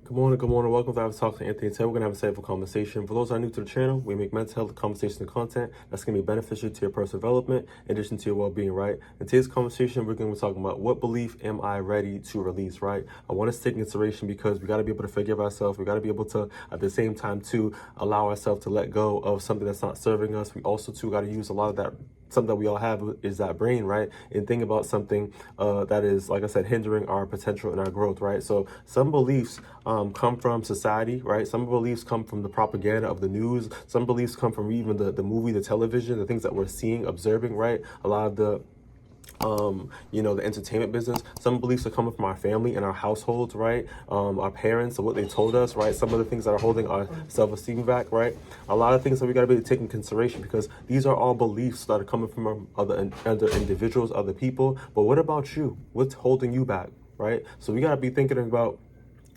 Good morning. Welcome to Have a Talk to Anthony. Today we're going to have a safe conversation. For those that are new to the channel, we make mental health conversations and content that's going to be beneficial to your personal development in addition to your well-being, right? In today's conversation, we're going to be talking about what belief am I ready to release, right? I want us to take consideration because we got to be able to forgive ourselves. We got to be able to, at the same time, to allow ourselves to let go of something that's not serving us. We also, too, got to use a lot of that. Something that we all have is that brain, right? And think about something that is, like I said, hindering our potential and our growth, right? So some beliefs come from society, right? Some beliefs come from the propaganda of the news. Some beliefs come from even the movie, the television, the things that we're seeing, observing, right? A lot of the the entertainment business. Some beliefs are coming from our family and our households, right? Our parents and what they told us, right? Some of the things that are holding our self-esteem back, right? A lot of things that we got to be taking consideration because these are all beliefs that are coming from other individuals, other people. But what about you? What's holding you back, right? So we got to be thinking about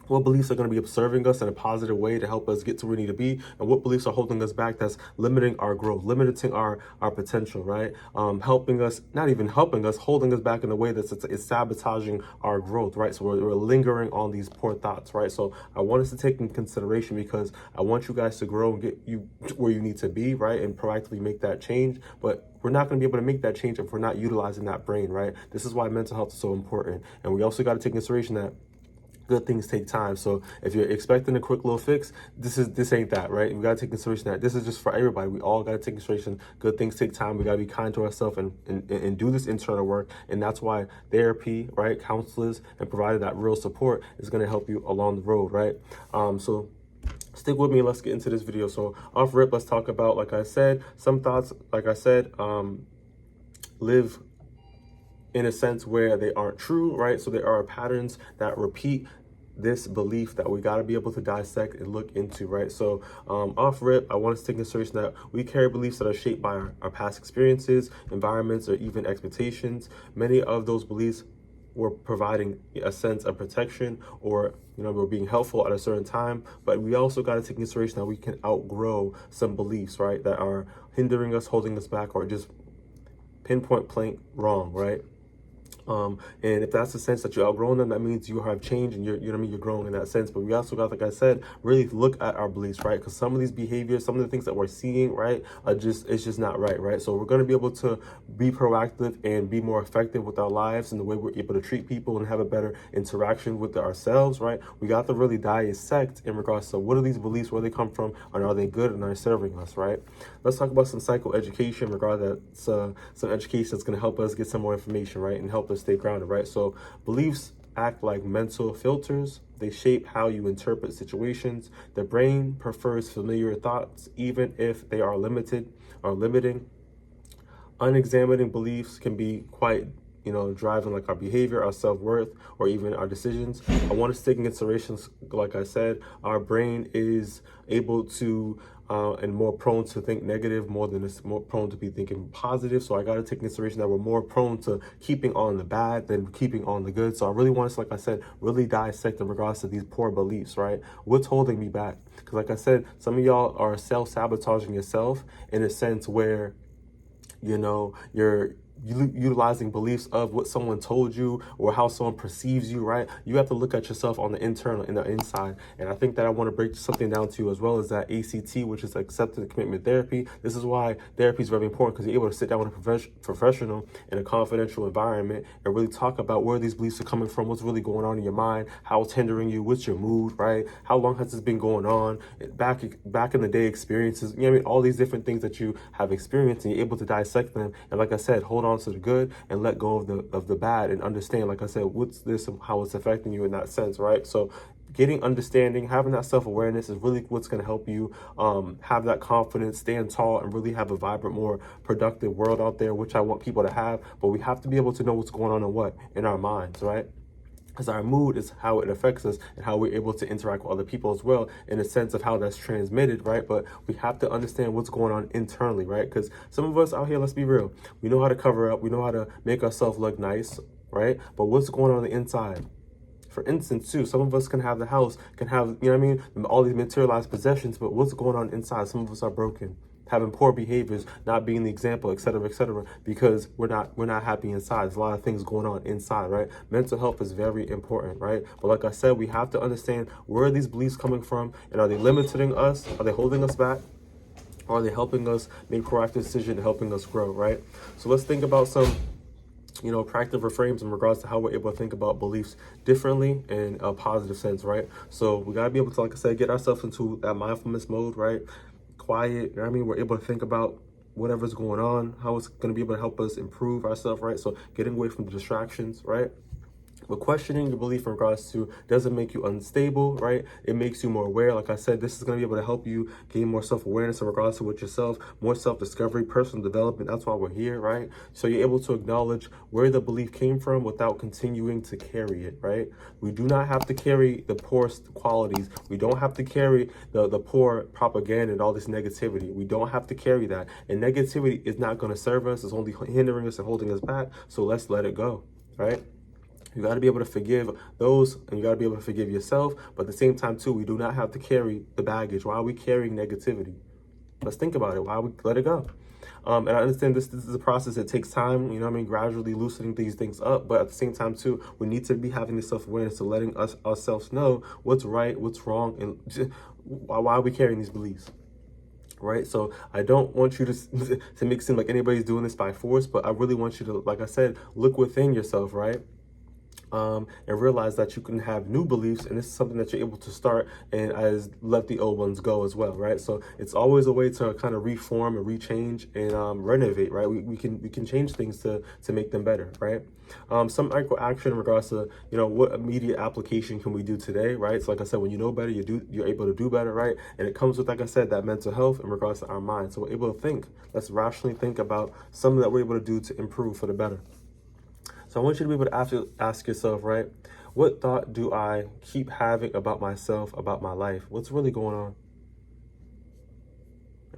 what beliefs are going to be serving us in a positive way to help us get to where we need to be, and what beliefs are holding us back that's limiting our growth, limiting our potential, right? Helping us, not even helping us, holding us back in a way that's it's sabotaging our growth, right? So we're lingering on these poor thoughts, right? So I want us to take in consideration because I want you guys to grow and get you where you need to be, right? And proactively make that change. But we're not going to be able to make that change if we're not utilizing that brain, right? This is why mental health is so important. And we also got to take consideration that good things take time. So if you're expecting a quick little fix, this ain't that, right? We gotta take consideration that this is just for everybody. We all gotta take consideration. Good things take time. We gotta be kind to ourselves and do this internal work. And that's why therapy, right? Counselors and providing that real support is gonna help you along the road, right? So stick with me. Let's get into this video. So off rip, let's talk about, like I said, some thoughts, like I said, live in a sense where they aren't true, right? So there are patterns that repeat this belief that we got to be able to dissect and look into, right? So off rip, I want us to take consideration that we carry beliefs that are shaped by our past experiences, environments, or even expectations. Many of those beliefs were providing a sense of protection, or we're being helpful at a certain time, but we also got to take consideration that we can outgrow some beliefs, right, that are hindering us, holding us back, or just pinpoint blank wrong, right? And if that's the sense that you're outgrowing them, that means you have changed and you're growing in that sense. But we also got, like I said, really look at our beliefs, right? Because some of these behaviors, some of the things that we're seeing, right, it's just not right, right? So we're going to be able to be proactive and be more effective with our lives and the way we're able to treat people and have a better interaction with ourselves, right? We got to really dissect in regards to what are these beliefs, where they come from, and are they good and are they serving us, right? Let's talk about some psychoeducation regarding that, some education that's going to help us get some more information, right, and help us stay grounded, right? So beliefs act like mental filters. They shape how you interpret situations. The brain prefers familiar thoughts, even if they are limited or limiting. Unexamined beliefs can be quite driving like our behavior, our self-worth, or even our decisions. I want to take in considerations, like I said, our brain is able to and more prone to think negative more than it's more prone to be thinking positive. So I got to take consideration that we're more prone to keeping on the bad than keeping on the good. So I really want us, like I said, really dissect in regards to these poor beliefs, right? What's holding me back? Because like I said, some of y'all are self-sabotaging yourself in a sense where you're utilizing beliefs of what someone told you or how someone perceives you, right? You have to look at yourself on the internal and the inside. And I think that I want to break something down to you as well as that ACT, which is acceptance commitment therapy. This is why therapy is very important, because you're able to sit down with a professional in a confidential environment and really talk about where these beliefs are coming from, what's really going on in your mind, how it's hindering you, what's your mood, right? How long has this been going on? Back in the day experiences, all these different things that you have experienced, and you're able to dissect them. And like I said, hold on to the good and let go of the bad, and understand, like I said, what's this and how it's affecting you in that sense, right? So getting understanding, having that self-awareness is really what's going to help you have that confidence, stand tall, and really have a vibrant, more productive world out there, which I want people to have. But we have to be able to know what's going on in our minds, right? Because our mood is how it affects us and how we're able to interact with other people as well, in a sense of how that's transmitted, right? But we have to understand what's going on internally, right? Because some of us out here, let's be real, we know how to cover up, we know how to make ourselves look nice, right? But what's going on the inside? For instance, too, some of us can have the house, can have, all these materialized possessions, but what's going on inside? Some of us are broken. having poor behaviors, not being the example, et cetera, because we're not happy inside. There's a lot of things going on inside, right? Mental health is very important, right? But like I said, we have to understand, where are these beliefs coming from, and are they limiting us? Are they holding us back? Or are they helping us make proactive decisions, helping us grow, right? So let's think about some practical reframes in regards to how we're able to think about beliefs differently in a positive sense, right? So we gotta be able to, like I said, get ourselves into that mindfulness mode, right? Quiet, you know what I mean? We're able to think about whatever's going on, how it's gonna be able to help us improve ourselves, right? So getting away from the distractions, right? But questioning your belief in regards to, doesn't make you unstable, right? It makes you more aware. Like I said, this is going to be able to help you gain more self-awareness in regards to with yourself, more self-discovery, personal development. That's why we're here, right? So you're able to acknowledge where the belief came from without continuing to carry it, right? We do not have to carry the poorest qualities. We don't have to carry the poor propaganda and all this negativity. We don't have to carry that. And negativity is not going to serve us. It's only hindering us and holding us back. So let's let it go, right? You got to be able to forgive those, and you got to be able to forgive yourself. But at the same time, too, we do not have to carry the baggage. Why are we carrying negativity? Let's think about it. Why we let it go? And I understand this is a process that takes time, gradually loosening these things up. But at the same time, too, we need to be having this self-awareness of letting ourselves know what's right, what's wrong, and why are we carrying these beliefs. Right, so I don't want you to make it seem like anybody's doing this by force, but I really want you to, like I said, look within yourself, right? And realize that you can have new beliefs, and this is something that you're able to start and as let the old ones go as well, right? So it's always a way to kind of reform and rechange and renovate, right? We can change things to make them better, right? Some micro action in regards to what immediate application can we do today, right? So like I said, when you know better, you're able to do better, right? And it comes with, like I said, that mental health in regards to our mind. So we're able to think. Let's rationally think about something that we're able to do to improve for the better. So I want you to be able to ask yourself, right? What thought do I keep having about myself, about my life? What's really going on?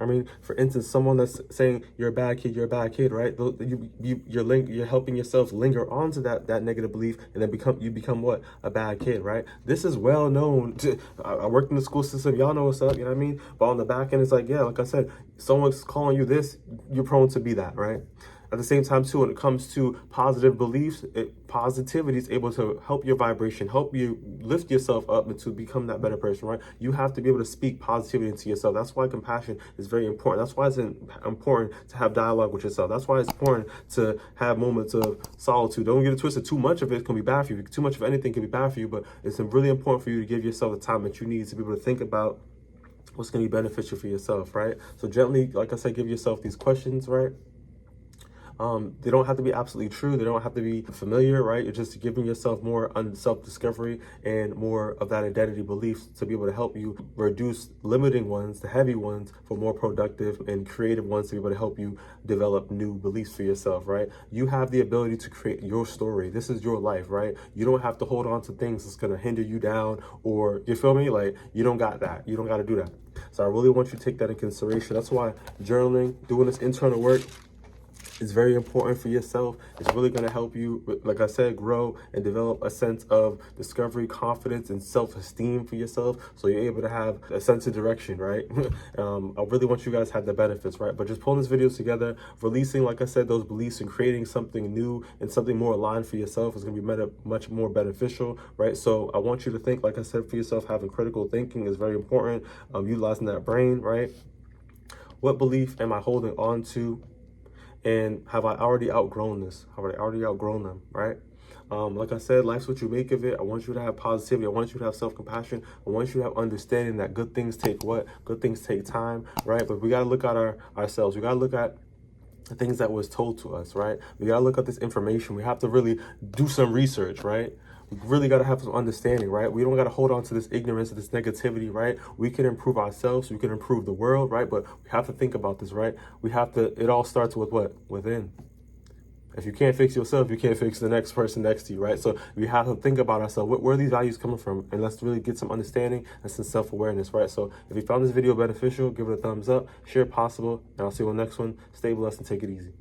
I mean, for instance, someone that's saying you're a bad kid, right? You're helping yourself linger onto that negative belief, and then become what? A bad kid, right? This is well known. I worked in the school system. Y'all know what's up, you know what I mean? But on the back end, it's like, yeah, like I said, someone's calling you this, you're prone to be that, right? At the same time, too, when it comes to positive beliefs, positivity is able to help your vibration, help you lift yourself up and to become that better person, right? You have to be able to speak positivity into yourself. That's why compassion is very important. That's why it's important to have dialogue with yourself. That's why it's important to have moments of solitude. Don't get it twisted. Too much of it can be bad for you. Too much of anything can be bad for you, but it's really important for you to give yourself the time that you need to be able to think about what's going to be beneficial for yourself, right? So gently, like I said, give yourself these questions, right? They don't have to be absolutely true. They don't have to be familiar, right? You're just giving yourself more self-discovery and more of that identity beliefs to be able to help you reduce limiting ones, the heavy ones, for more productive and creative ones to be able to help you develop new beliefs for yourself, right? You have the ability to create your story. This is your life, right? You don't have to hold on to things that's going to hinder you down, or, you feel me? Like, you don't got that. You don't got to do that. So I really want you to take that in consideration. That's why journaling, doing this internal work, is very important for yourself. It's really going to help you, like I said, grow and develop a sense of discovery, confidence, and self-esteem for yourself. So you're able to have a sense of direction, right? I really want you guys to have the benefits, right? But just pulling this video together, releasing, like I said, those beliefs and creating something new and something more aligned for yourself is going to be much more beneficial, right? So I want you to think, like I said, for yourself, having critical thinking is very important. Utilizing that brain, right? What belief am I holding on to? And have I already outgrown this? Have I already outgrown them, right? Like I said, life's what you make of it. I want you to have positivity. I want you to have self-compassion. I want you to have understanding that good things take what? Good things take time, right? But we got to look at ourselves. We got to look at the things that was told to us, right? We got to look at this information. We have to really do some research, right? We really got to have some understanding, right? We don't got to hold on to this ignorance, this negativity, right? We can improve ourselves. We can improve the world, right? But we have to think about this, right? It all starts with what? Within. If you can't fix yourself, you can't fix the next person next to you, right? So we have to think about ourselves. Where are these values coming from? And let's really get some understanding and some self-awareness, right? So if you found this video beneficial, give it a thumbs up, share it possible, and I'll see you on the next one. Stay blessed and take it easy.